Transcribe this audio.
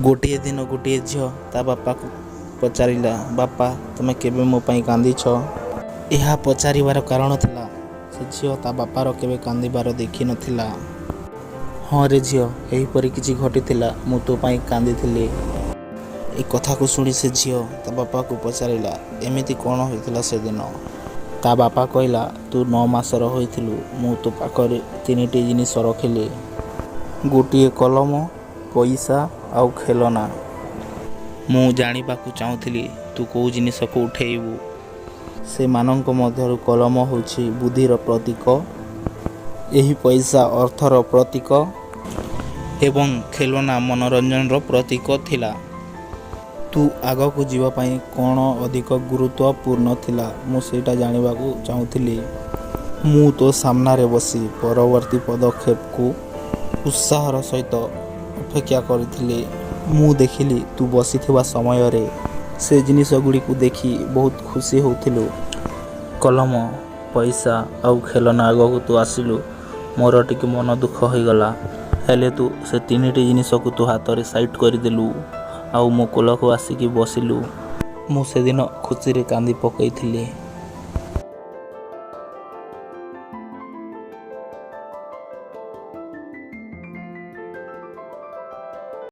ଗୋଟିଏ ଦିନ ଗୋଟିଏ ଝିଅ ତା ବାପାକୁ ପଚାରିଲା, ବାପା ତୁମେ କେବେ ମୋ ପାଇଁ କାନ୍ଦିଛ? ଏହା ପଚାରିବାର କାରଣ ଥିଲା, ସେ ଝିଅ ତା ବାପାର କେବେ କାନ୍ଦିବାର ଦେଖିନଥିଲା। ହଁ ରେ ଝିଅ, ଏହିପରି କିଛି ଘଟିଥିଲା, ମୁଁ ତୋ ପାଇଁ କାନ୍ଦିଥିଲି। ଏ କଥାକୁ ଶୁଣି ସେ ଝିଅ ତା ବାପାକୁ ପଚାରିଲା, ଏମିତି କ'ଣ ହୋଇଥିଲା ସେଦିନ? ତା ବାପା କହିଲା, ତୁ 9 ମାସର ହୋଇଥିଲୁ, ମୁଁ ତୋ ପାଖରେ 3ଟି ଜିନିଷ ରଖିଲି। ଗୋଟିଏ କଲମ, ପଇସା ଆଉ ଖେଳନା। ମୁଁ ଜାଣିବାକୁ ଚାହୁଁଥିଲି ତୁ କେଉଁ ଜିନିଷକୁ ଉଠେଇବୁ। ସେମାନଙ୍କ ମଧ୍ୟରୁ କଲମ ହେଉଛି ବୁଦ୍ଧିର ପ୍ରତୀକ, ଏହି ପଇସା ଅର୍ଥର ପ୍ରତୀକ ଏବଂ ଖେଳନା ମନୋରଞ୍ଜନର ପ୍ରତୀକ ଥିଲା। ତୁ ଆଗକୁ ଯିବା ପାଇଁ କ'ଣ ଅଧିକ ଗୁରୁତ୍ୱପୂର୍ଣ୍ଣ ଥିଲା, ମୁଁ ସେଇଟା ଜାଣିବାକୁ ଚାହୁଁଥିଲି। ମୁଁ ତୋ ସାମ୍ନାରେ ବସି ପରବର୍ତ୍ତୀ ପଦକ୍ଷେପକୁ ଉତ୍ସାହର ସହିତ ଅପେକ୍ଷା କରିଥିଲି। ମୁଁ ଦେଖିଲି ତୁ ବସିଥିବା ସମୟରେ ସେ ଜିନିଷଗୁଡ଼ିକୁ ଦେଖି ବହୁତ ଖୁସି ହେଉଥିଲୁ। କଲମ, ପଇସା ଆଉ ଖେଳନା ଆଗକୁ ତୁ ଆସିଲୁ, ମୋର ଟିକେ ମନ ଦୁଃଖ ହୋଇଗଲା। ହେଲେ ତୁ ସେ 3ଟି ଜିନିଷକୁ ତୁ ହାତରେ ସାଇଟ୍ କରିଦେଲୁ ଆଉ ମୋ କୋଳକୁ ଆସିକି ବସିଲୁ। ମୁଁ ସେଦିନ ଖୁସିରେ କାନ୍ଦି ପକାଇଥିଲି।